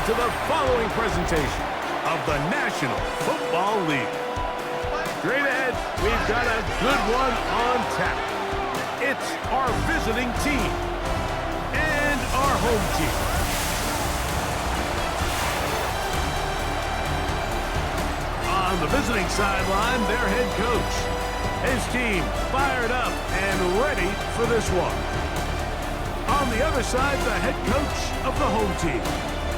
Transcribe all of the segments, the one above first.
to the following presentation of the National Football League. Straight ahead, we've got a good one on tap. It's our visiting team and our home team. On the visiting sideline, their head coach. His team fired up and ready for this one. On the other side, the head coach of the home team.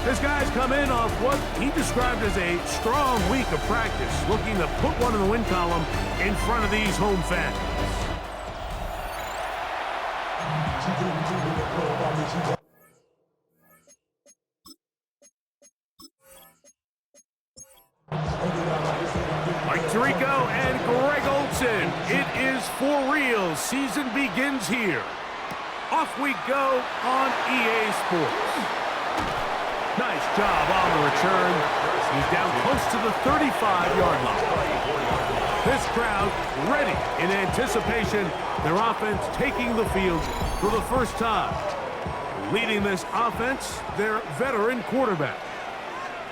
His guys come in off what he described as a strong week of practice, looking to put one in the win column in front of these home fans. Mike Tirico and Greg Olson. It is for real. Season begins here. Off we go on EA Sports. Nice job on the return. He's down close to the 35-yard line. This crowd ready in anticipation. Their offense taking the field for the first time. Leading this offense, their veteran quarterback.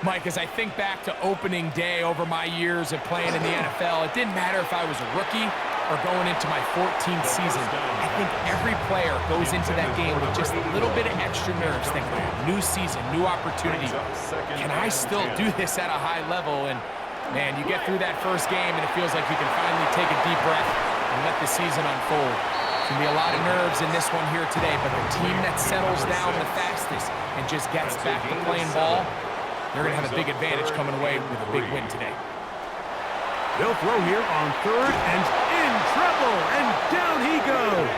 Mike, as I think back to opening day over my years of playing in the NFL, it didn't matter if I was a rookie or going into my 14th season. I think every player goes into that game with just a little bit of extra nerves, thinking, new season, new opportunity. Can I still do this at a high level? And, man, you get through that first game, and it feels like you can finally take a deep breath and let the season unfold. There's going to be a lot of nerves in this one here today, but the team that settles down the fastest and just gets back to playing ball, they're going to have a big advantage coming away with a big win today. They'll throw here on third and in trouble, and down he goes.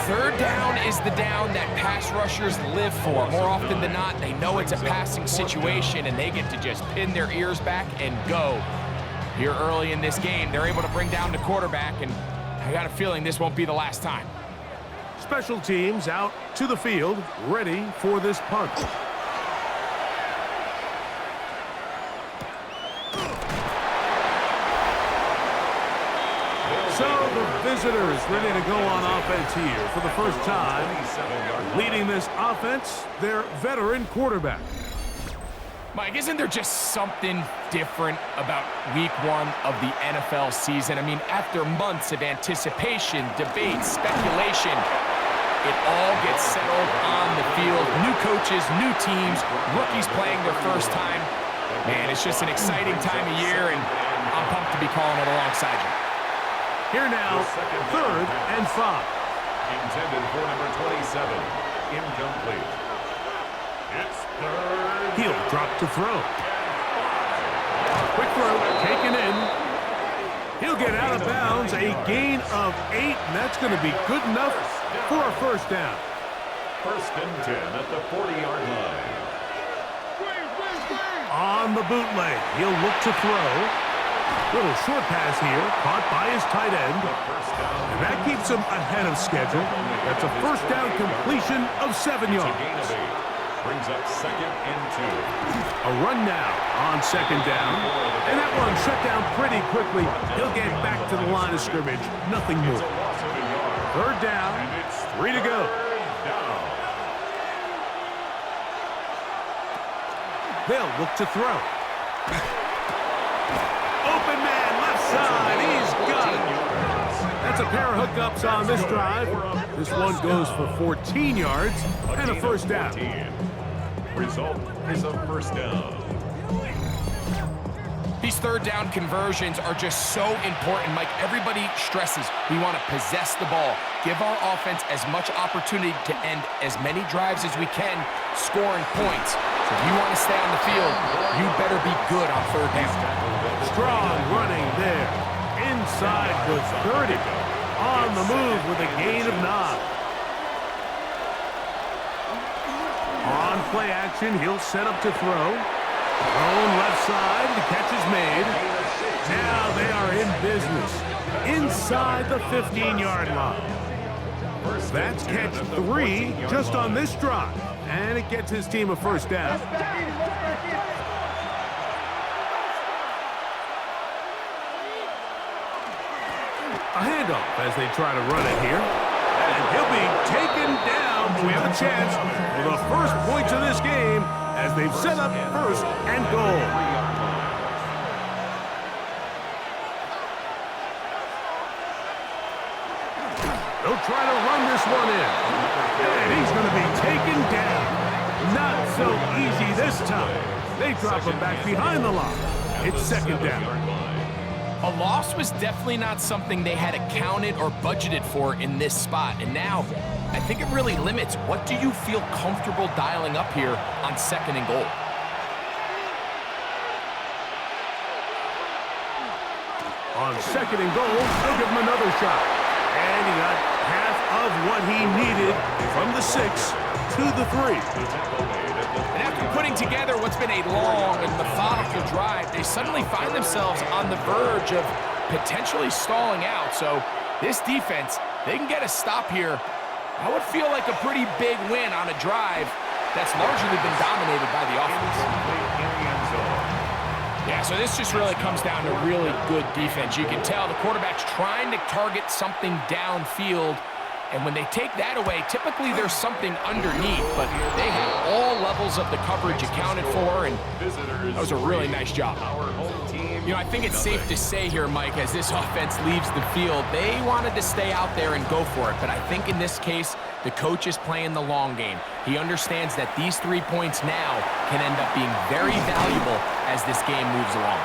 Third down is the down that pass rushers live for. More often than not, they know it's a passing situation, and they get to just pin their ears back and go. Here early in this game, they're able to bring down the quarterback, and I got a feeling this won't be the last time. Special teams out to the field, ready for this punt. So the visitors ready to go on offense here for the first time. Leading this offense, their veteran quarterback. Mike, isn't there just something different about week one of the NFL season? I mean, after months of anticipation, debate, speculation, it all gets settled on the field. New coaches, new teams, rookies playing their first time. Man, it's just an exciting time of year, and I'm pumped to be calling it alongside you. Here now, third and 5. Intended for number 27. Incomplete. It's third. He'll drop to throw. Quick throw, taken in. He'll get out of bounds, a gain of 8, and that's going to be good enough for a first down. First and 10 at the 40-yard line. On the bootleg, he'll look to throw. Little short pass here, caught by his tight end. And that keeps him ahead of schedule. That's a first down completion of 7 yards. Brings up second and 2. A run now on second down. And that one shut down pretty quickly. He'll get back to the line of scrimmage. Nothing more. Third down, 3 to go. They'll look to throw. Open man, left side, he's got it. That's a pair of hookups on this drive. This one goes for 14 yards and a first down. Result is a first down. These third down conversions are just so important, Mike. Everybody stresses we want to possess the ball, give our offense as much opportunity to end as many drives as we can, scoring points. So if you want to stay on the field, you better be good on third down. Strong running there. Inside the 30. On the move with a gain of 9. On play action, he'll set up to throw. Thrown left side, the catch is made. Now they are in business. Inside the 15-yard line. That's catch 3 just on this drive. And it gets his team a first down. A handoff as they try to run it here. And he'll be taken down down. We have a chance for the first points of this game as they've set up first and goal. They'll try to run this one in. And he's going to be taken down. Not so easy this time. They drop him back behind the line. It's second down. A loss was definitely not something they had accounted or budgeted for in this spot. And now, I think it really limits what do you feel comfortable dialing up here on second and goal. On second and goal, they'll give him another shot. And he got half of what he needed from the 6 to the 3. And after putting together what's been a long and methodical drive, they suddenly find themselves on the verge of potentially stalling out. So this defense, they can get a stop here. I would feel like a pretty big win on a drive that's largely been dominated by the offense. Yeah, so this just really comes down to really good defense. You can tell the quarterback's trying to target something downfield, and when they take that away, typically there's something underneath, but they have all levels of the coverage accounted for, and that was a really nice job. You know, I think it's safe to say here, Mike, as this offense leaves the field, they wanted to stay out there and go for it, but I think in this case, the coach is playing the long game. He understands that these 3 points now can end up being very valuable as this game moves along.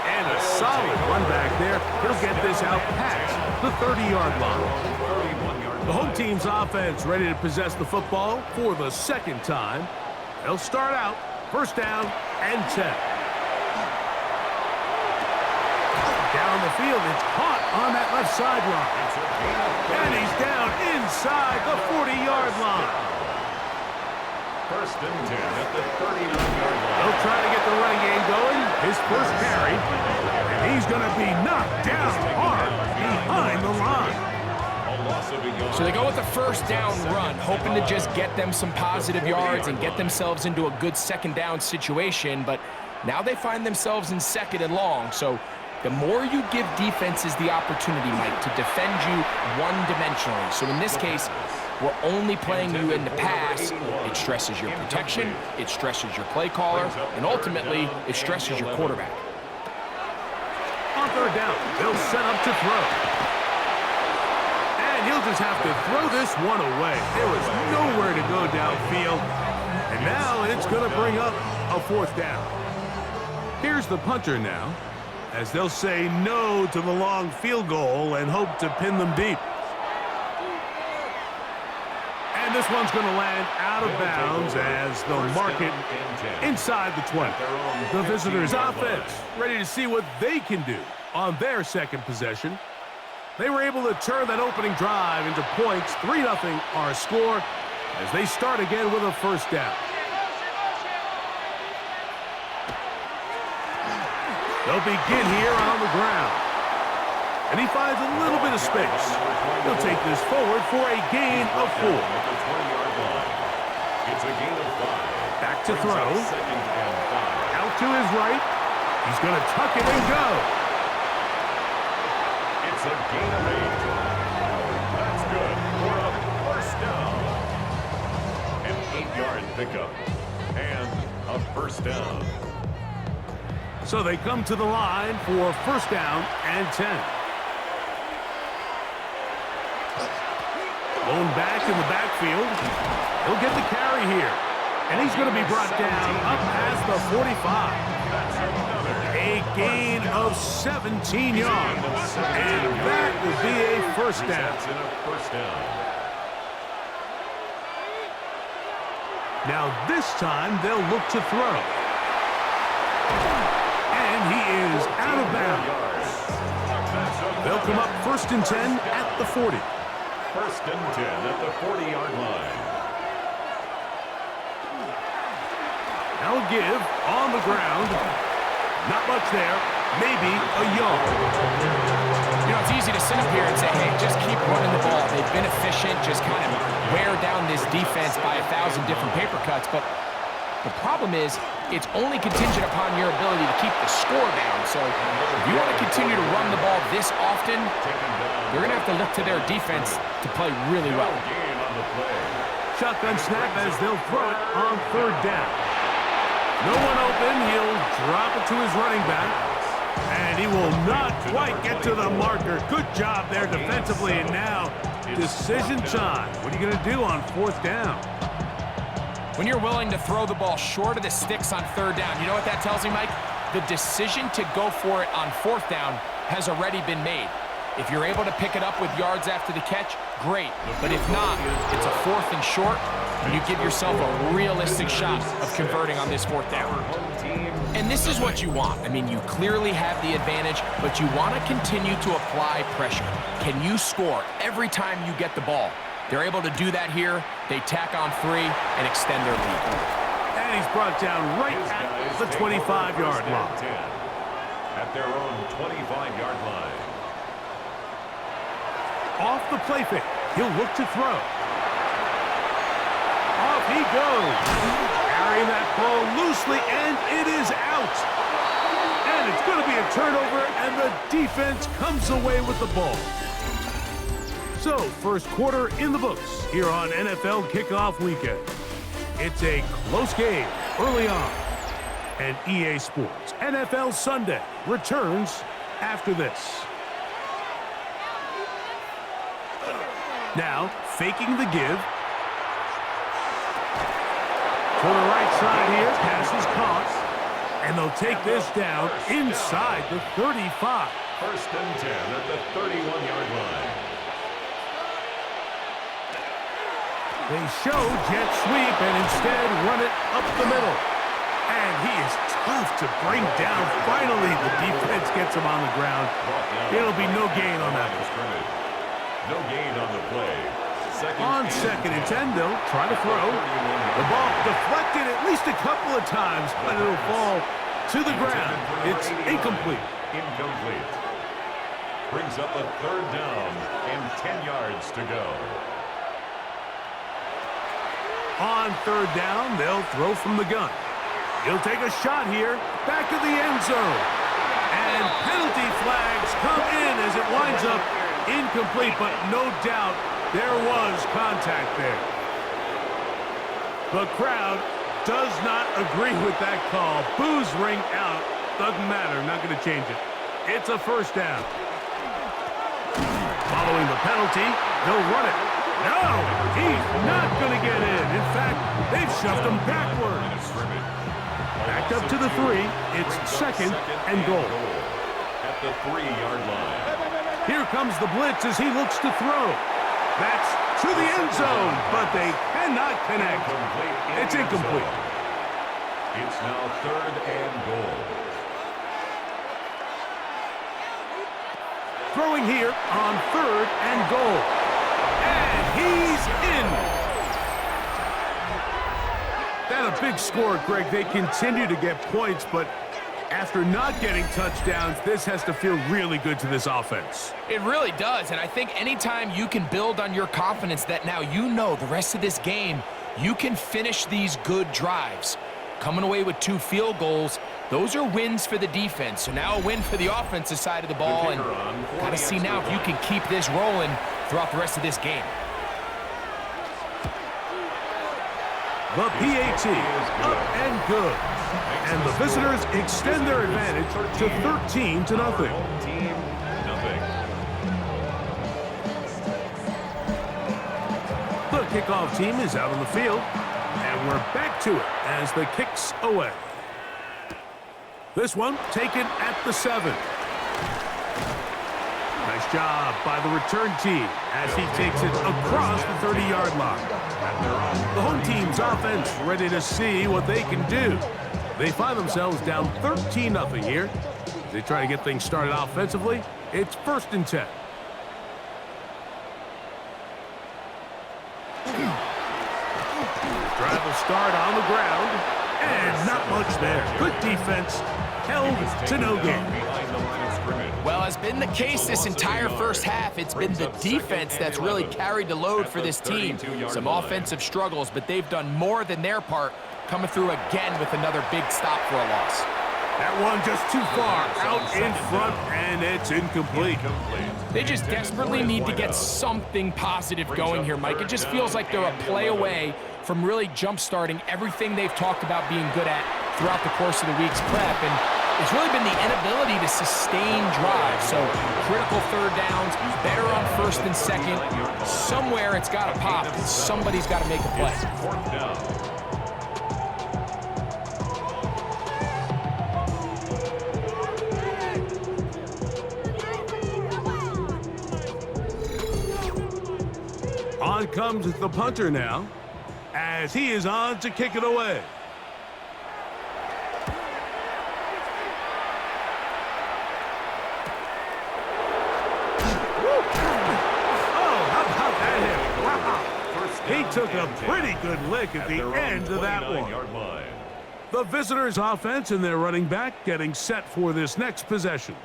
And a solid run back there. He'll get this out past the 30-yard line. The home team's offense ready to possess the football for the second time. They'll start out first down and 10. Down the field, it's caught on that left sideline. And he's down inside the 40-yard line. First and 10 at the 39-yard line. They'll try to get the running game going. His first carry. And he's going to be knocked down hard behind the line. So they go with the first down run, hoping to just get them some positive yards and get themselves into a good second down situation. But now they find themselves in second and long. So the more you give defenses the opportunity, Mike, to defend you one-dimensionally. So in this case, we're only playing you in the pass. It stresses your protection, it stresses your play caller, and ultimately, it stresses your quarterback. On third down, they'll set up to throw. And he'll just have to throw this one away. There was nowhere to go downfield. And now it's going to bring up a fourth down. Here's the punter now, as they'll say no to the long field goal and hope to pin them deep. And this one's going to land out of bounds as they'll mark it inside the 20. The visitors' offense ready to see what they can do on their second possession. They were able to turn that opening drive into points. 3-0 our score as they start again with a first down. They'll begin here on the ground. And he finds a little bit of space. He'll take this forward for a gain of 4. It's a gain of 5. Back to throw. Out to his right. He's going to tuck it and go. It's a gain of 8. That's good for a first down. An 8-yard pickup. And a first down. So they come to the line for first down and 10. Blown back in the backfield. He'll get the carry here. And he's going to be brought down up past the 45. A gain of 17 yards. And that will be a first down. Now this time they'll look to throw. And he is out of bounds. They'll come up first and 10 at the 40. First and 10 at the 40-yard line. Now give on the ground. Not much there. Maybe a yard. You know, it's easy to sit up here and say, hey, just keep running the ball. They've been efficient, just kind of wear down this defense by 1,000 different paper cuts. But the problem is, it's only contingent upon your ability to keep the score down. So if you want to continue to run the ball this often, they're going to have to look to their defense to play really well. Shotgun snap as they'll throw it on third down. No one open. He'll drop it to his running back. And he will not quite get to the marker. Good job there defensively. And now, decision time. What are you going to do on fourth down? When you're willing to throw the ball short of the sticks on third down, you know what that tells me, Mike? The decision to go for it on fourth down has already been made. If you're able to pick it up with yards after the catch, great. But if not, it's a fourth and short, and you give yourself a realistic shot of converting on this fourth down. And this is what you want. I mean, you clearly have the advantage, but you want to continue to apply pressure. Can you score every time you get the ball? They're able to do that here. They tack on 3 and extend their lead. And he's brought down right at the 25-yard line. At their own 25-yard line. Off the play fake. He'll look to throw. Off he goes. Carrying that ball loosely, and it is out. And it's going to be a turnover, and the defense comes away with the ball. So, first quarter in the books here on NFL Kickoff Weekend. It's a close game early on. And EA Sports NFL Sunday returns after this. Now, faking the give. To the right side here, pass is caught. And they'll take this down inside the 35. First and 10 at the 31-yard line. They show jet sweep and instead run it up the middle. And he is tough to bring down. Finally, the defense gets him on the ground. It'll be no gain on that one. No gain on the play. On second and 10, they'll try to throw. The ball deflected at least a couple of times, but it'll fall to the ground. It's incomplete. Incomplete. Brings up a third down and 10 yards to go. On third down, they'll throw from the gun. He'll take a shot here, back of the end zone. And penalty flags come in as it winds up incomplete, but no doubt there was contact there. The crowd does not agree with that call. Boos ring out. Doesn't matter. Not going to change it. It's a first down. Following the penalty, they'll run it. No, he's not going to get in. In fact, they've shoved him backwards. Backed up to the 3. It's second and goal. At the 3-yard line. Here comes the blitz as he looks to throw. That's to the end zone, but they cannot connect. It's incomplete. It's now third and goal. Throwing here on third and goal. And he's in. That's a big score, Greg. They continue to get points, but after not getting touchdowns, this has to feel really good to this offense. It really does, and I think anytime you can build on your confidence that now you know the rest of this game, you can finish these good drives. Coming away with 2 field goals, those are wins for the defense. So now a win for the offensive side of the ball, and got to see now if you can keep this rolling throughout the rest of this game. The PAT up and good. And the visitors extend their advantage to 13-0. The kickoff team is out on the field, and we're back to it as the kick's away. This one taken at the 7. Nice job by the return team as he takes it across the 30-yard line. The home team's offense ready to see what they can do. They find themselves down 13-0 here. As they try to get things started offensively, it's first and 10. Drive will start on the ground, and not much there. Good defense, held to no gain. Well, has been the case this entire first half. It's been the defense that's really carried the load for this team. Some offensive struggles, but they've done more than their part, coming through again with another big stop for a loss. That one just too far out in front, and it's incomplete. They just desperately need to get something positive going here, Mike. It just feels like they're a play away from really jump-starting everything they've talked about being good at throughout the course of the week's prep. And it's really been the inability to sustain drives. So critical third downs, better on first and second. Somewhere it's got to pop. Somebody's got to make a play. Fourth down. On comes the punter now, as he is on to kick it away. He took a pretty good lick at the end of that one. The visitors' offense and their running back getting set for this next possession.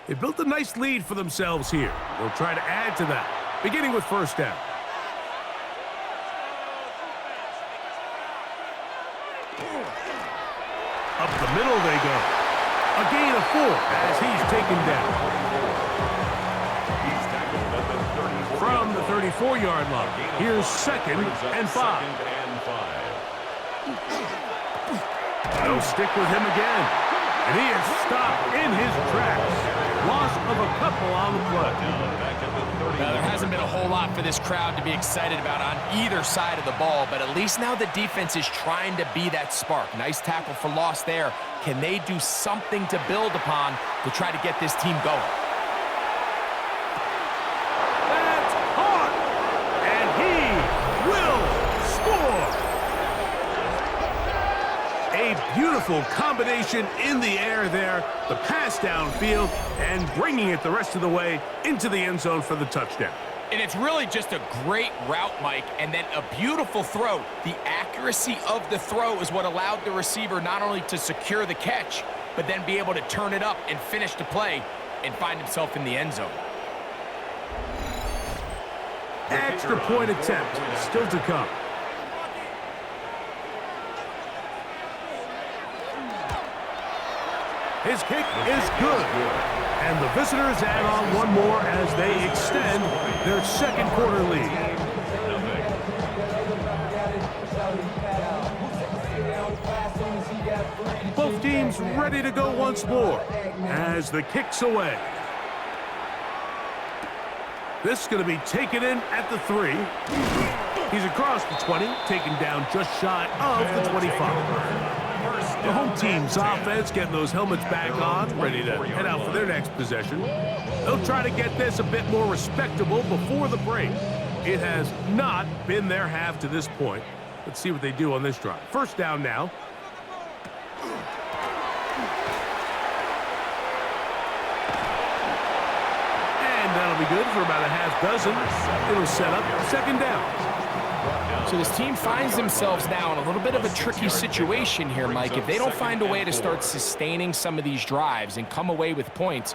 They built a nice lead for themselves here. They'll try to add to that, beginning with first down. Up the middle they go. A gain of 4 as he's taken down. From the 34-yard line, here's 2nd and 5. They'll stick with him again. And he is stopped in his tracks. Loss of a couple on the play. Now, there hasn't been a whole lot for this crowd to be excited about on either side of the ball, but at least now the defense is trying to be that spark. Nice tackle for loss there. Can they do something to build upon to try to get this team going? That's hard. And he will score. A beautiful combination in the air there. The pass downfield and bringing it the rest of the way into the end zone for the touchdown. And it's really just a great route, Mike, and then a beautiful throw. The accuracy of the throw is what allowed the receiver not only to secure the catch, but then be able to turn it up and finish the play and find himself in the end zone. Extra point attempt still to come. His kick is good. And the visitors add on one more as they extend their second quarter lead. Both teams ready to go once more as the kick's away. This is going to be taken in at the 3. He's across the 20, taken down just shy of the 25. The home team's offense getting those helmets back on, ready to head out for their next possession. They'll try to get this a bit more respectable before the break. It has not been their half to this point. Let's see what they do on this drive. First down now. And that'll be good for about a half dozen. It'll set up second down. So this team finds themselves now in a little bit of a tricky situation here, Mike. If they don't find a way to start sustaining some of these drives and come away with points,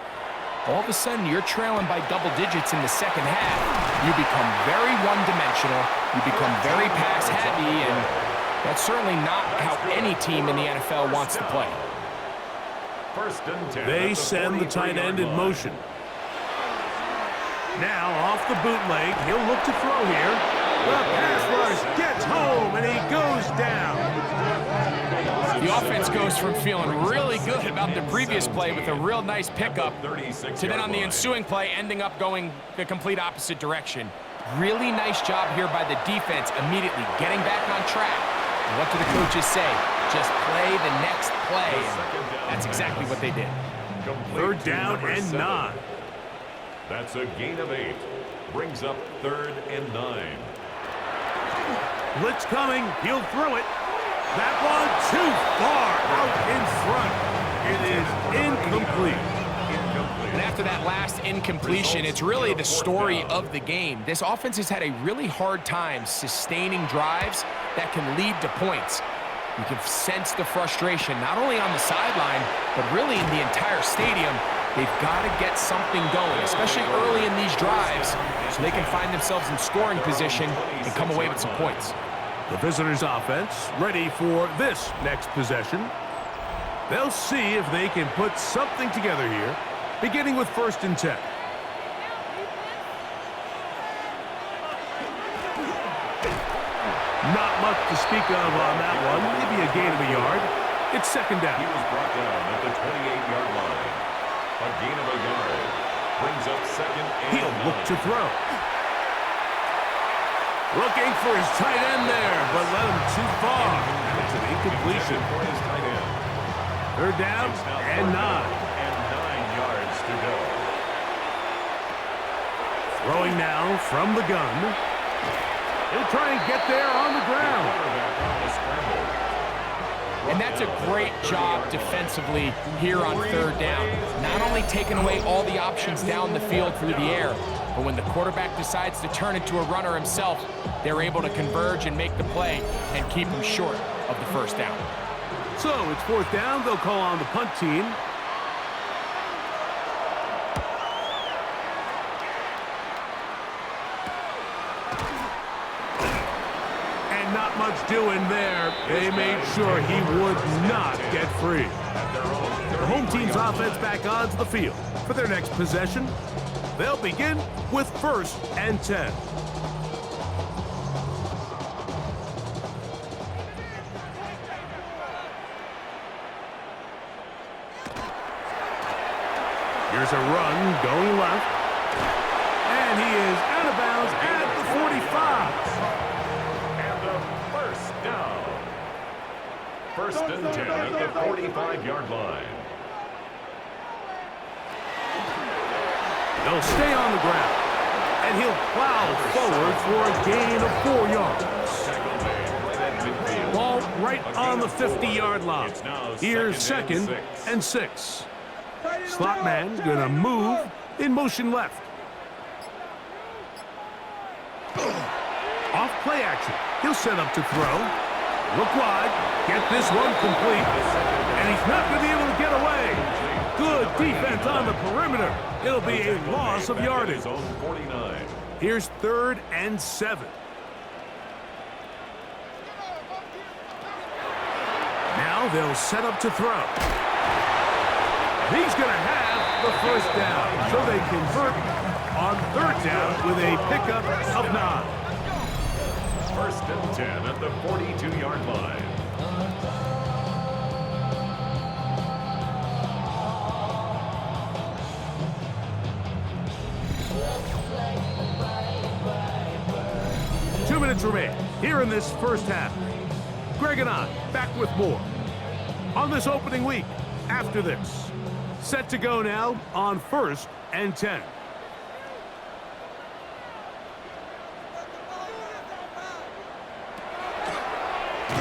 all of a sudden you're trailing by double digits in the second half. You become very one-dimensional. You become very pass-heavy, and that's certainly not how any team in the NFL wants to play. They send the tight end in motion. Now off the bootleg, he'll look to throw here. The pass rush gets home, and he goes down. The offense goes from feeling really good about the previous play with a real nice pickup to then on the ensuing play ending up going the complete opposite direction. Really nice job here by the defense immediately getting back on track. And what do the coaches say? Just play the next play. And that's exactly what they did. Third down and 9. That's a gain of 8. Brings up 3rd and 9. Blitz coming. He'll throw it. That one too far out in front. It is incomplete. And after that last incompletion, it's really the story of the game. This offense has had a really hard time sustaining drives that can lead to points. You can sense the frustration, not only on the sideline, but really in the entire stadium. They've got to get something going, especially early in these drives, so they can find themselves in scoring position and come away with some points. The visitors' offense ready for this next possession. They'll see if they can put something together here, beginning with 1st and 10. Not much to speak of on that one. Maybe a gain of a yard. It's 2nd down. He was brought down at the 28-yard line. A gain of a yard. Brings up 2nd and 9. He'll look to throw. Looking for his tight end there, but let him too far. It's an incompletion. For his tight end. 3rd down and 9. And 9 yards to go. Throwing now from the gun. He'll try and get there on the ground. And that's a great job defensively here on 3rd down. Not only taking away all the options down the field through the air, but when the quarterback decides to turn into a runner himself, they're able to converge and make the play and keep him short of the 1st down. So it's 4th down. They'll call on the punt team. And not much doing there. They made sure he would not get free. The home team's offense back onto the field for their next possession. They'll begin with 1st and 10. Here's a run going left. And he is out of bounds at the 45. And the 1st down. 1st and 10 at the 45-yard line. They'll stay on the ground. And he'll plow forward for a gain of 4 yards. Ball right on the 50-yard line. Here's 2nd and 6. Slot man gonna move in motion left. Off play action. He'll set up to throw. Look wide. Get this one complete. And he's not gonna be able to get away. Good defense on the perimeter. It'll be a loss of yardage. Here's 3rd and 7. Now they'll set up to throw. He's going to have the 1st down, so they convert on 3rd down with a pickup of 9. 1st and 10 at the 42-yard line. Two minutes remain here in this 1st half. Greg and I back with more on this opening week after this. Set to go now on 1st and 10.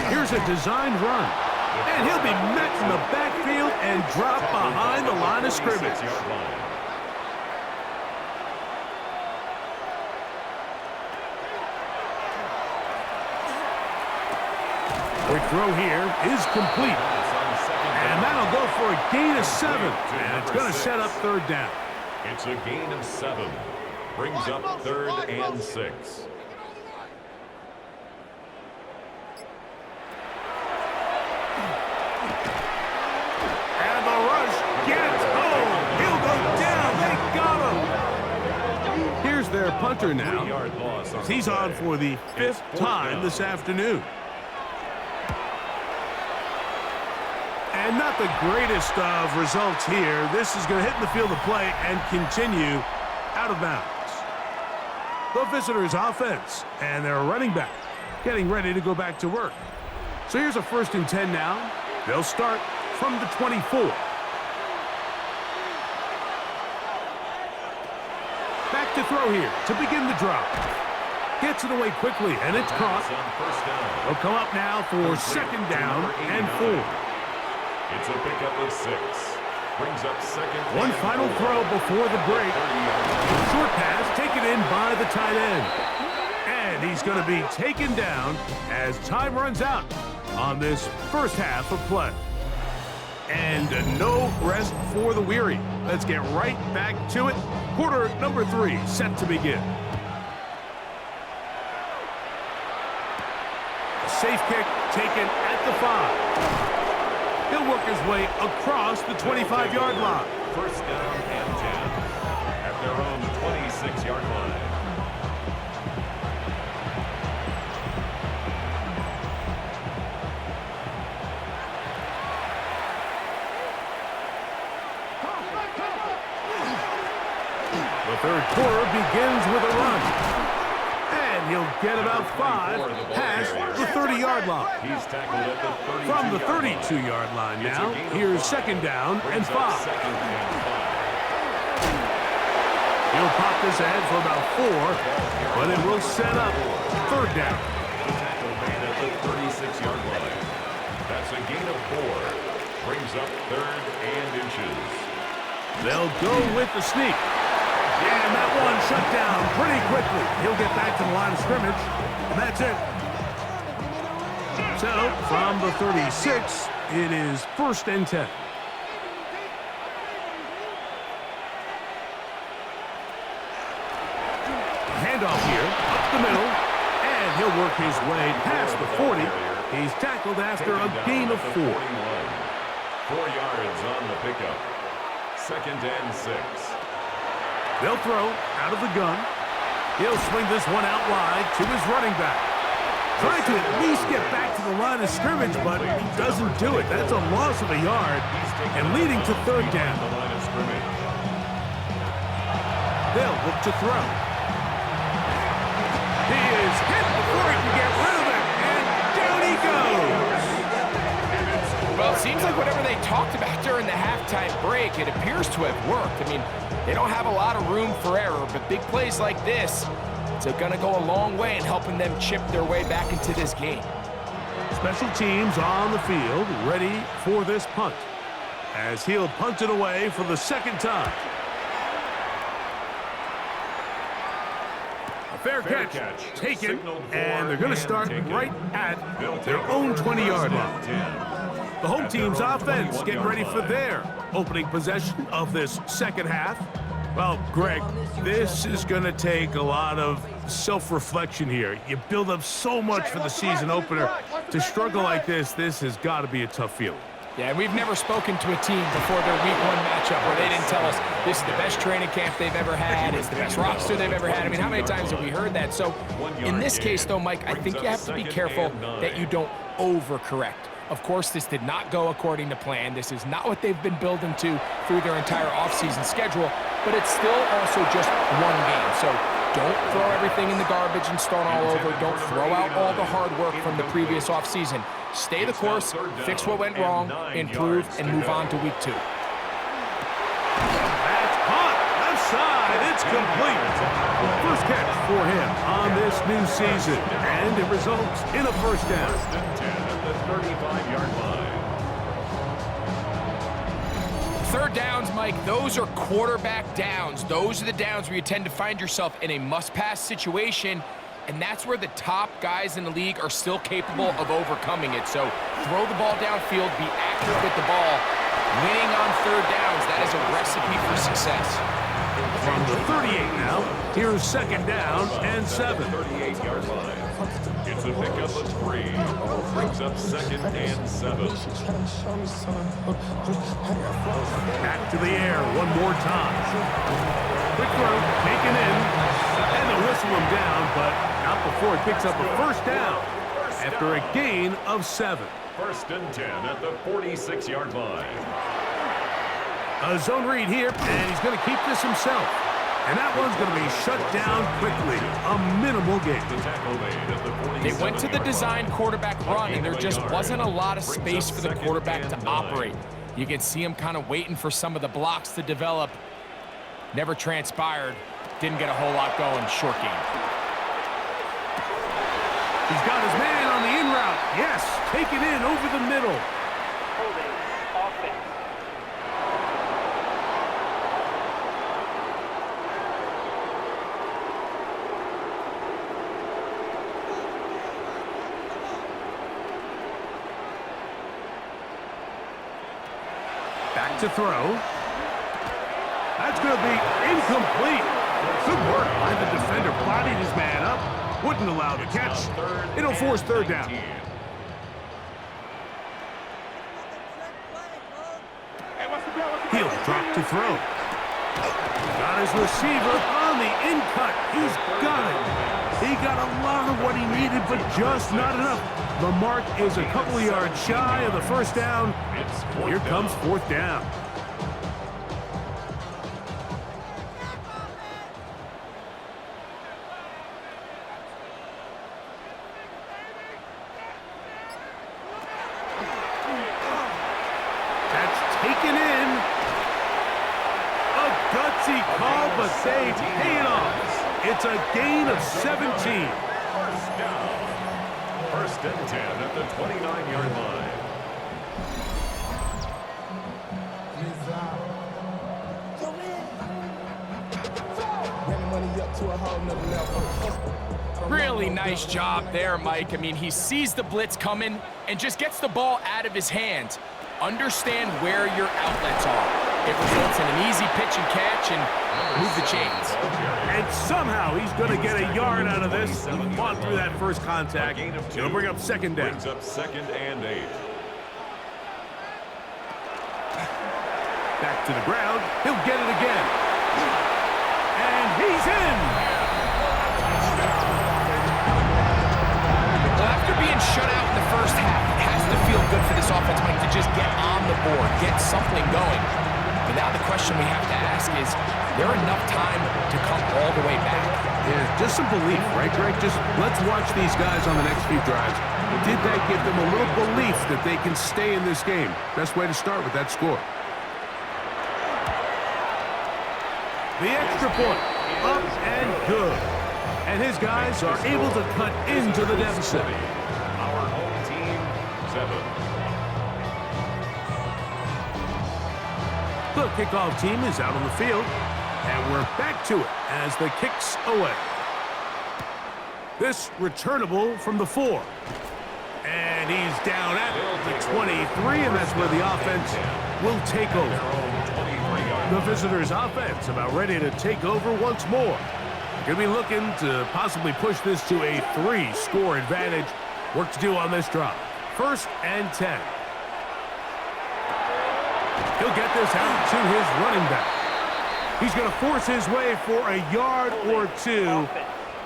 Here's a designed run. And he'll be met in the backfield and dropped behind the line of scrimmage. Quick throw here is complete. And that'll go for a gain of 7. And it's going to set up 3rd down. It's a gain of 7. Brings up 3rd and 6. And the rush gets home. He'll go down. They got him. Here's their punter now. He's on for the 5th time this afternoon. And not the greatest of results here. This is going to hit in the field of play and continue out of bounds. The visitors' offense and their running back getting ready to go back to work. So here's a 1st and 10 now. They'll start from the 24. Back to throw here to begin the drop. Gets it away quickly, and it's caught. They'll come up now for 2nd down and 4. It's a pickup of 6. Brings up 2nd. One final throw before the break. Short pass taken in by the tight end. And he's going to be taken down as time runs out on this 1st half of play. And no rest for the weary. Let's get right back to it. Quarter number 3 set to begin. A safe kick taken at the 5. He'll work his way across the 25-yard line. First down and 10 at their own 26-yard line. The third quarter begins with a run. And he'll get about 5 past the 30-yard line. He's tackled at the 32-yard From the 32-yard line now, here's second down and 5. He'll pop this ahead for about 4, but it will set up third down. The tackle man at the 36-yard line. That's a gain of 4. Brings up third and inches. They'll go with the sneak. And that one shut down pretty quickly. He'll get back to the line of scrimmage, and that's it. So, from the 36, it is first and 10. Handoff here, up the middle, and he'll work his way past the 40. He's tackled after a gain of 4. 4 yards on the pickup. Second and 6. They'll throw out of the gun. He'll swing this one out wide to his running back. Trying to at least get back to the line of scrimmage, but he doesn't do it. That's a loss of a yard and leading to third down. They'll look to throw. He is hit before he can get rid of it, and down he goes. Well, it seems like whatever they talked about during the halftime break, it appears to have worked. I mean, they don't have a lot of room for error, but big plays like this, it's going to go a long way in helping them chip their way back into this game. Special teams on the field, ready for this punt, as he'll punt it away for the second time. A fair catch taken, and they're going to start right at their own 20-yard line. The home team's offense getting ready for their opening possession of this second half. Well, Greg, this is going to take a lot of self-reflection here. You build up so much for the season opener. To struggle like this has got to be a tough feeling. Yeah, we've never spoken to a team before their week 1 matchup where they didn't tell us this is the best training camp they've ever had, it's the best roster they've ever had. I mean, how many times have we heard that? So in this case, though, Mike, I think you have to be careful that you don't overcorrect. Of course, this did not go according to plan. This is not what they've been building to through their entire offseason schedule, but it's still also just one game. So don't throw everything in the garbage and start all over. Don't throw out all the hard work from the previous offseason. Stay the course, fix what went wrong, improve, and move on to week 2. That's caught. Left side. It's complete. First catch for him on this new season, and it results in a first down. 35-yard line. Third downs, Mike, those are quarterback downs. Those are the downs where you tend to find yourself in a must-pass situation, and that's where the top guys in the league are still capable of overcoming it. So throw the ball downfield, be accurate with the ball. Winning on third downs, that is a recipe for success. From the 38 now, here's second down and 7. 38-yard line. It's a pickup of 3. Brings up second and 7. Back to the air one more time. Quick throw, taken in, and they'll whistle him down, but not before he picks up a first down after a gain of 7. First and 10 at the 46-yard line. A zone read here, and he's going to keep this himself. And that one's going to be shut down quickly. A minimal gain. They went to the design quarterback run, and there just wasn't a lot of space for the quarterback to operate. You can see him kind of waiting for some of the blocks to develop. Never transpired. Didn't get a whole lot going. Short game. He's got his man on the in route. Yes, take it in over the middle. Holding offense. Back to throw. That's going to be incomplete. Good work by the defender. Bodied his man up. Wouldn't allow the catch. It'll force third down. Drop to throw. Got his receiver on the in-cut. He's got it. He got a lot of what he needed, but just not enough. The mark is a couple of yards shy of the first down. Here comes fourth down. Taken in. A gutsy call, but they pay it off. It's a gain of 17. First down. First and 10 at the 29-yard line. Really nice job there, Mike. I mean, he sees the blitz coming and just gets the ball out of his hands. Understand where your outlets are. It results in an easy pitch and catch and move the chains. And somehow he's going to get a yard out of this. He fought through that first contact. It'll bring up second down. Brings up 2nd and 8. Back to the ground. He'll get it again. And he's in. Well, after being shut out in the first half, it has to feel good for this offense, Mike, to just get on the board, get something going. But now the question we have to ask is there enough time to come all the way back? Yeah, just some belief, right, Greg? Just let's watch these guys on the next few drives. Did that give them a little belief that they can stay in this game? Best way to start with that score. The extra point, up and good. And his guys are able to cut into the deficit. Our home team, 7. The kickoff team is out on the field, and we're back to it as the kick's away. This returnable from the 4. And he's down at the 23, and that's where the offense will take over. The visitors' offense about ready to take over once more. Going to be looking to possibly push this to a 3-score advantage. Work to do on this drive. 1st and 10. He'll get this out to his running back. He's going to force his way for a yard or 2,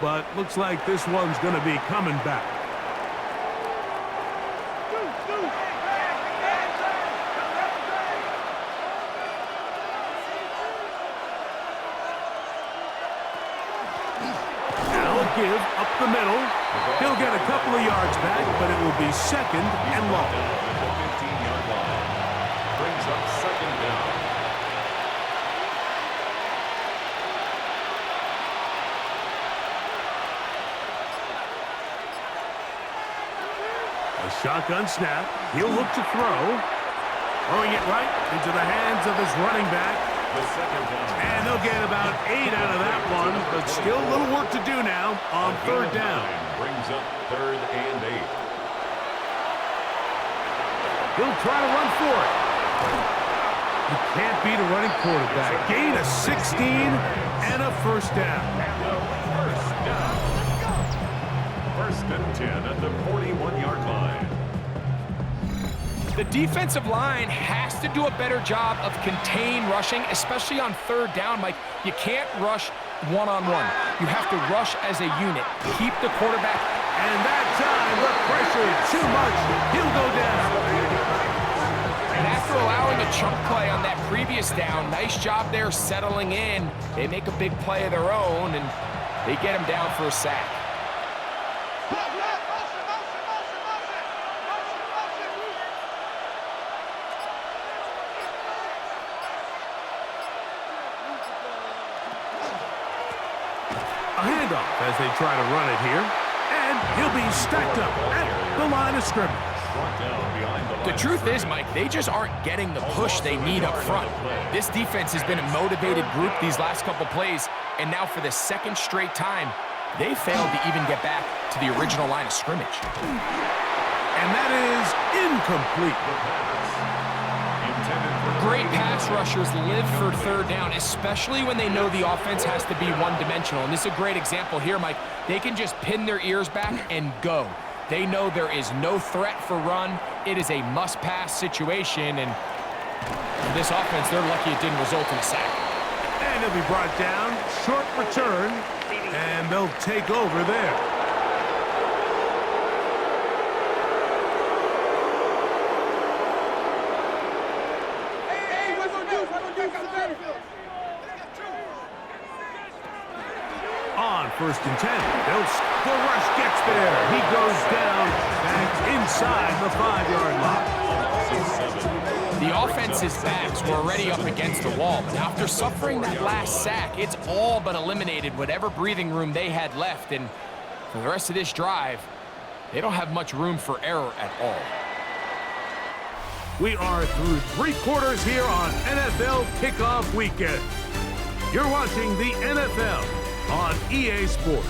but looks like this one's going to be coming back. Give up the middle. He'll get a couple of yards back, but it will be 2nd and long. The 15-yard line brings up 2nd down. A shotgun snap. He'll look to throw. Throwing it right into the hands of his running back. The 2nd down. And they'll get about 8 out of that one, but still a little work to do now on 3rd down. Brings up 3rd and 8. He'll try to run for it. You can't beat a running quarterback. Gain of 16 and a 1st down. First down. 1st and 10 at the 41-yard line. The defensive line has to do a better job of contain rushing, especially on 3rd down, Mike. You can't rush one-on-one. You have to rush as a unit. Keep the quarterback. And that time, the pressure too much. He'll go down. And after allowing a chunk play on that previous down, nice job there settling in. They make a big play of their own, and they get him down for a sack. Handoff as they try to run it here. And he'll be stacked up at the line of scrimmage. The truth is, Mike, they just aren't getting the push they need up front. This defense has been a motivated group these last couple plays, and now for the 2nd straight time, they failed to even get back to the original line of scrimmage. And that is incomplete. Great pass rushers live for 3rd down, especially when they know the offense has to be one-dimensional. And this is a great example here, Mike. They can just pin their ears back and go. They know there is no threat for run. It is a must-pass situation, and this offense, they're lucky it didn't result in a sack. And he'll be brought down. Short return. And they'll take over there. On 1st and 10. The rush gets there. He goes down and inside the 5-yard line. The offense's backs were already up against the wall, but after suffering that last sack, it's all but eliminated whatever breathing room they had left, and for the rest of this drive, they don't have much room for error at all. We are through 3 quarters here on NFL Kickoff Weekend. You're watching the NFL on EA Sports.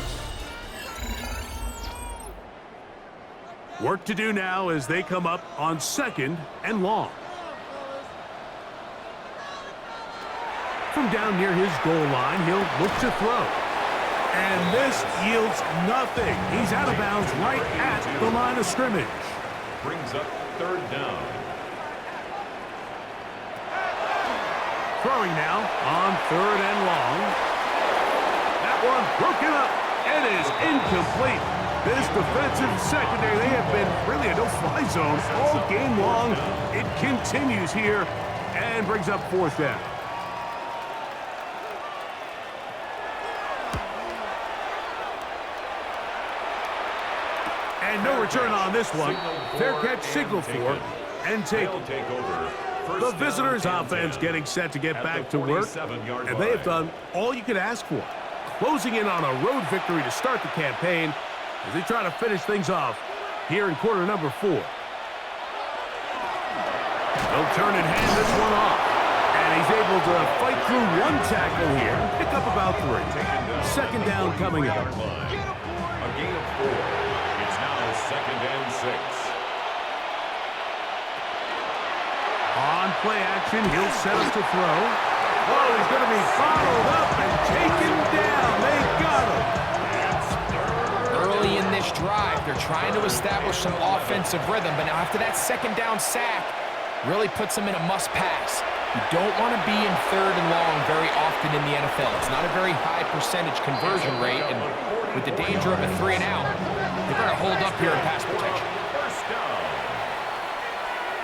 Work to do now as they come up on 2nd and long. From down near his goal line, he'll look to throw. And this yields nothing. He's out of bounds right at the line of scrimmage. Brings up 3rd down. Throwing now on 3rd and long. That one broken up. It is incomplete. This defensive secondary, they have been really a no-fly zone all game long. It continues here and brings up 4th down. And no return on this one. Fair catch signal for and take over. The visitors' offense getting set to get back to work, and they have done all you could ask for. Closing in on a road victory to start the campaign as they try to finish things off here in quarter number 4. They'll turn and hand this one off. And he's able to fight through 1 tackle here and pick up about 3. 2nd down coming up. A gain of 4. It's now 2nd and 6. On play action, he'll set up to throw. Oh, he's going to be followed up and taken down. They got him. Early in this drive, they're trying to establish some offensive rhythm, but now after that 2nd down sack, really puts them in a must-pass. You don't want to be in 3rd and long very often in the NFL. It's not a very high percentage conversion rate, and with the danger of a 3 and out, they're going to hold up here in pass protection.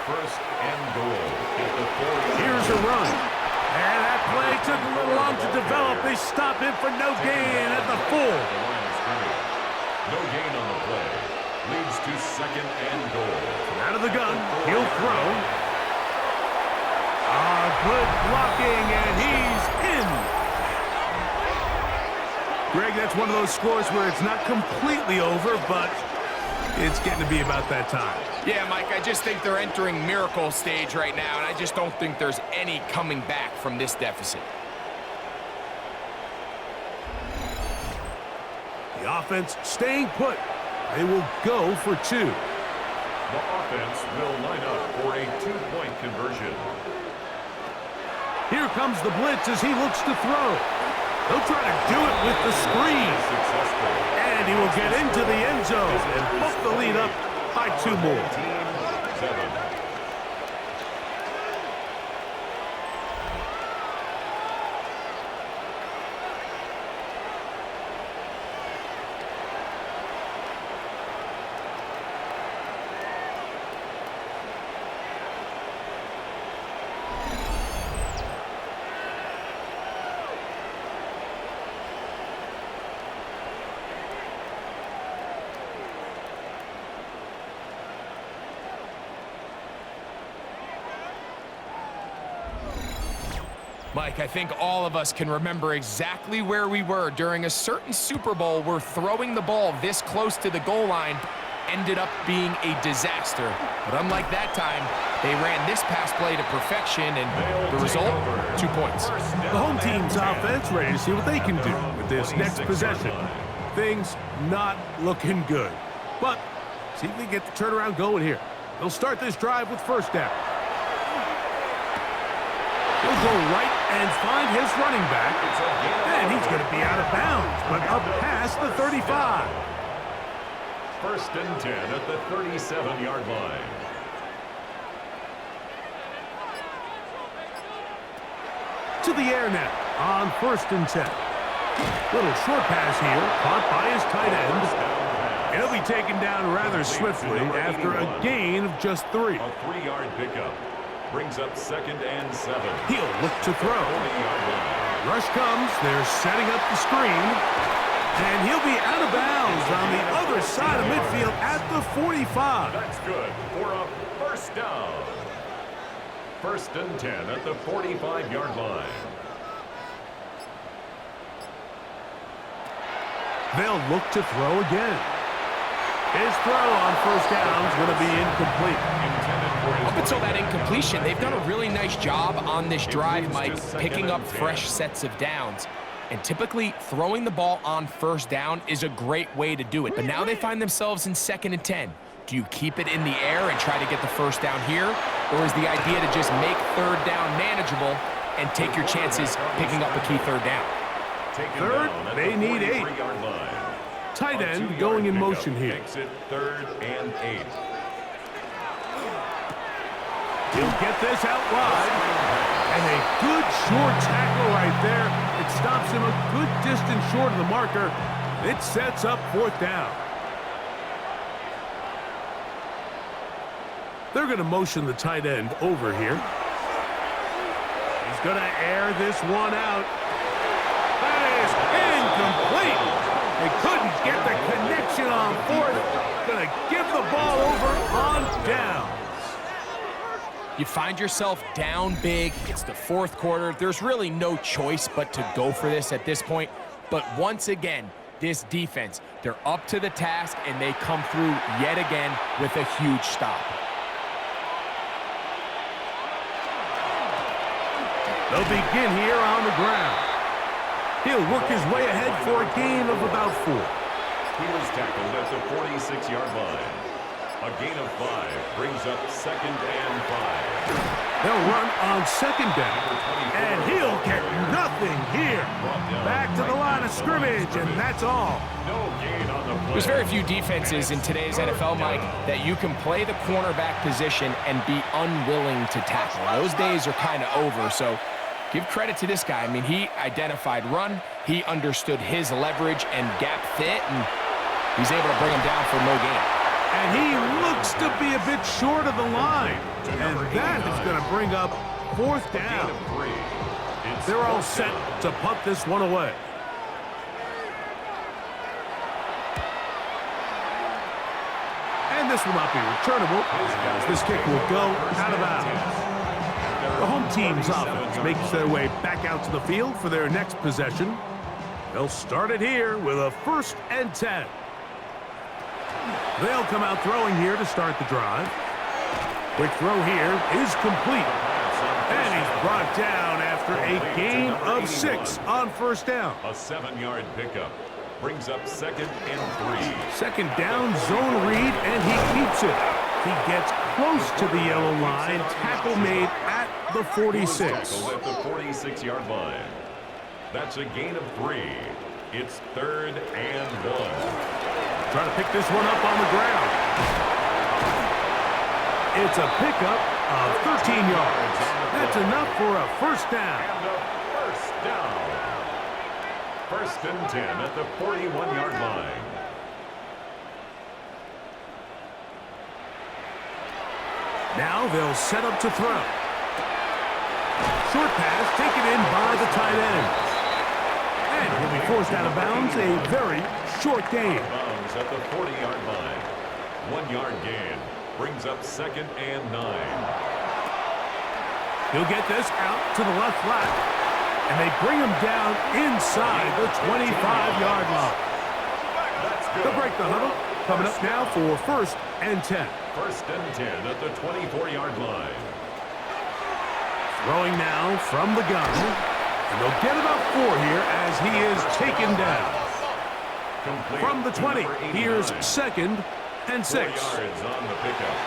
1st and goal at the 40. Here's a run. And that play took a little long to develop. They stop him for no gain at the 4. No gain on the play. Leads to 2nd and goal. Out of the gun, he'll throw. Good blocking, and he's in. Greg, that's one of those scores where it's not completely over, but it's getting to be about that time. Yeah, Mike, I just think they're entering miracle stage right now, and I just don't think there's any coming back from this deficit. The offense staying put. They will go for 2. The offense will line up for a 2-point conversion. Here comes the blitz as he looks to throw. He'll try to do it with the screen. And he will get into the end zone and bump the lead up by 2 more. 7. Mike, I think all of us can remember exactly where we were during a certain Super Bowl where throwing the ball this close to the goal line ended up being a disaster. But unlike that time, they ran this pass play to perfection, and the result, 2 points. The home team's offense ready to see what they can do with this next possession. Things not looking good. But see if they get the turnaround going here. They'll start this drive with 1st down. He'll go right and find his running back. And he's going to be out of bounds, but up past the 35. 1st and 10 at the 37-yard line. To the air now on 1st and 10. Little short pass here, caught by his tight end. He'll be taken down rather swiftly after a gain of just 3. A 3-yard pickup brings up 2nd and 7. He'll look to throw. 40-yard line. Rush comes, they're setting up the screen. And he'll be out of bounds on the other side of midfield at the 45. That's good for a first down. 1st and 10 at the 45-yard line. They'll look to throw again. His throw on 1st down is going to be incomplete. Up until that incompletion, they've done a really nice job on this drive, Mike, picking up fresh sets of downs. And typically, throwing the ball on 1st down is a great way to do it. But now they find themselves in 2nd and 10. Do you keep it in the air and try to get the 1st down here? Or is the idea to just make 3rd down manageable and take your chances picking up a key 3rd down? 3rd, they need 8. Tight end going in motion here. Makes it 3rd and 8. He'll get this out wide. And a good short tackle right there. It stops him a good distance short of the marker. It sets up 4th down. They're going to motion the tight end over here. He's going to air this one out. That is incomplete. They couldn't get the connection on 4th. Going to give the ball over on downs. You find yourself down big. It's the 4th quarter. There's really no choice but to go for this at this point. But once again, this defense, they're up to the task, and they come through yet again with a huge stop. They'll begin here on the ground. He'll work his way ahead for a gain of about 4. He was tackled at the 46-yard line. A gain of 5 brings up 2nd and 5. They'll run on 2nd down, and he'll get nothing here. Back to the line of scrimmage, and that's all. No gain on the play. There's very few defenses in today's NFL, Mike, that you can play the cornerback position and be unwilling to tackle. Those days are kind of over, so give credit to this guy. I mean, he identified run, he understood his leverage and gap fit, and he's able to bring him down for no gain. And he looks to be a bit short of the line. And that is going to bring up 4th down. They're all set to punt this one away. And this will not be returnable, as this kick will go out of bounds. The home team's offense makes their way back out to the field for their next possession. They'll start it here with a 1st and 10. They'll come out throwing here to start the drive. Quick throw here is complete. And he's brought down after a gain of 6 on 1st down. A 7-yard pickup brings up 2nd and 3. 2nd down, zone read, and he keeps it. He gets close to the yellow line. Tackle made at the 46. Tackled at the 46-yard line. That's a gain of 3. It's 3rd and 1. Trying to pick this one up on the ground. It's a pickup of 13 yards. That's enough for a 1st down. And a 1st down. 1st and 10 at the 41-yard line. Now they'll set up to throw. Short pass taken in by the tight end. And he'll be forced out of bounds, a very short gain. At the 40-yard line. 1-yard gain brings up 2nd and 9. He'll get this out to the left flat, and they bring him down inside the 25-yard line. They'll break the huddle. Coming up now for 1st and 10. 1st and 10 at the 24-yard line. Throwing now from the gun, and they'll get about 4 here as he is taken down. From the 20, here's 2nd and 6. 4 yards on the pickup.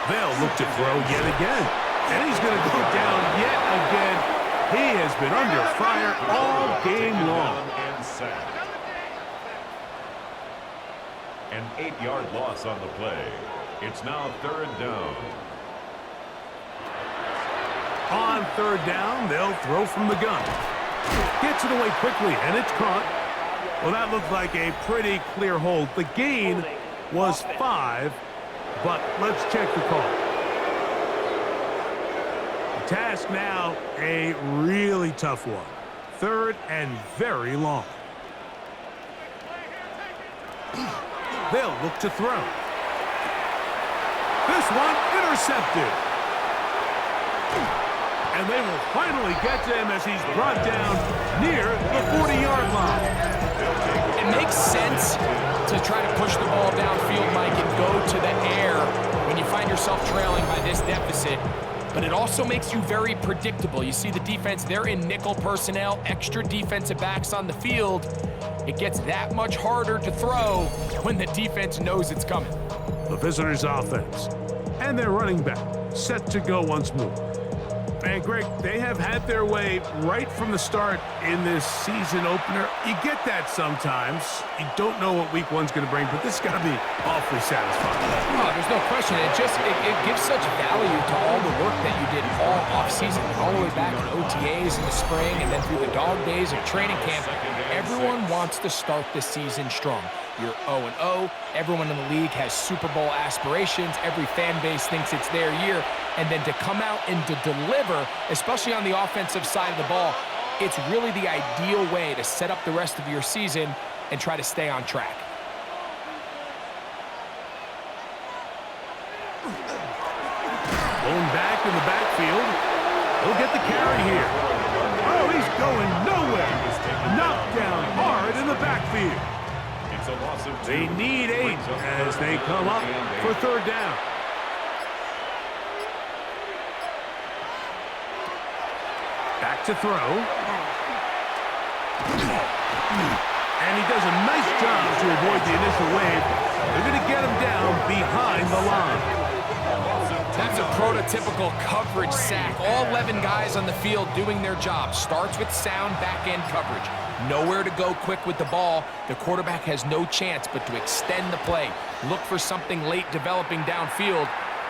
They'll look to throw yet again. And he's going to go down yet again. He has been under fire all game long. And sacked. An 8-yard loss on the play. It's now 3rd down. On third down, they'll throw from the gun. Gets it away quickly, and it's caught. Well, that looked like a pretty clear hold. The gain was 5, but let's check the call. The task now, a really tough one. Third and very long. They'll look to throw. This one intercepted. And they will finally get to him as he's brought down near the 40-yard line. It makes sense to try to push the ball downfield, Mike, and go to the air when you find yourself trailing by this deficit. But it also makes you very predictable. You see the defense, they're in nickel personnel, extra defensive backs on the field. It gets that much harder to throw when the defense knows it's coming. The visitors' offense and their running back set to go once more. And Greg, they have had their way right from the start in this season opener. You get that sometimes. You don't know what week one's going to bring, but this has got to be awfully satisfying. Oh, there's no question. It gives such value to all the work that you did all offseason, all the way back in OTAs in the spring and then through the dog days of training camp. Everyone wants to start the season strong. You're 0-0. Everyone in the league has Super Bowl aspirations. Every fan base thinks it's their year. And then to come out and to deliver, especially on the offensive side of the ball, it's really the ideal way to set up the rest of your season and try to stay on track. Going back in the backfield. He'll get the carry here. Oh, he's going nowhere. Knocked down hard in the backfield. It's a loss of 2. They need 8 as they come up for third down. Back to throw. And he does a nice job to avoid the initial wave. They're going to get him down behind the line. That's a prototypical coverage sack. All 11 guys on the field doing their job. Starts with sound back-end coverage. Nowhere to go quick with the ball. The quarterback has no chance but to extend the play. Look for something late developing downfield.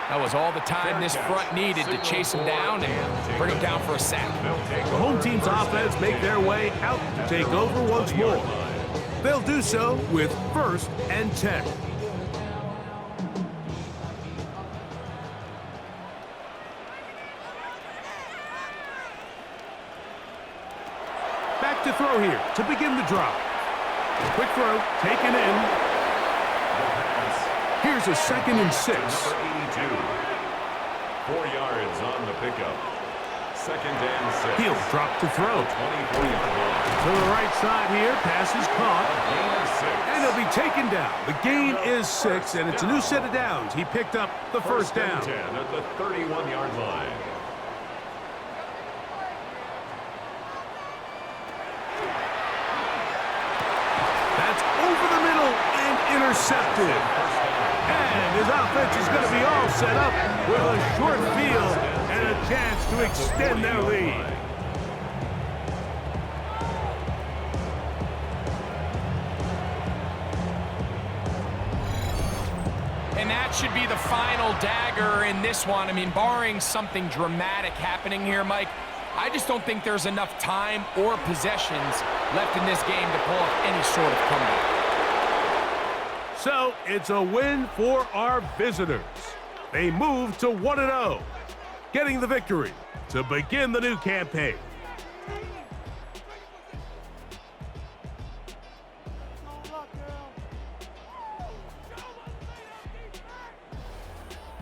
That was all the time this front needed to chase him down and bring him down for a sack. The home team's offense make their way out to take over once more. They'll do so with 1st and 10. Back to throw here to begin the drive. Quick throw taken in. Here's a 2nd and 6. 4 yards on the pickup. 2nd and 6. He'll drop to throw. 24-yard line. To the right side here, pass is caught. And he'll be taken down. The gain is 6, and it's a new set of downs. He picked up the first down. 10 at the 31-yard line. That's over the middle and intercepted. And his offense is going to be all set up with a short field and a chance to extend their lead. And that should be the final dagger in this one. I mean, barring something dramatic happening here, Mike, I just don't think there's enough time or possessions left in this game to pull off any sort of comeback. So it's a win for our visitors. They move to 1-0, getting the victory to begin the new campaign.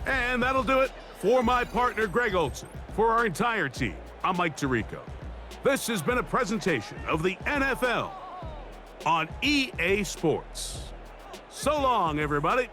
And that'll do it for my partner, Greg Olson. For our entire team, I'm Mike Tirico. This has been a presentation of the NFL on EA Sports. So long, everybody.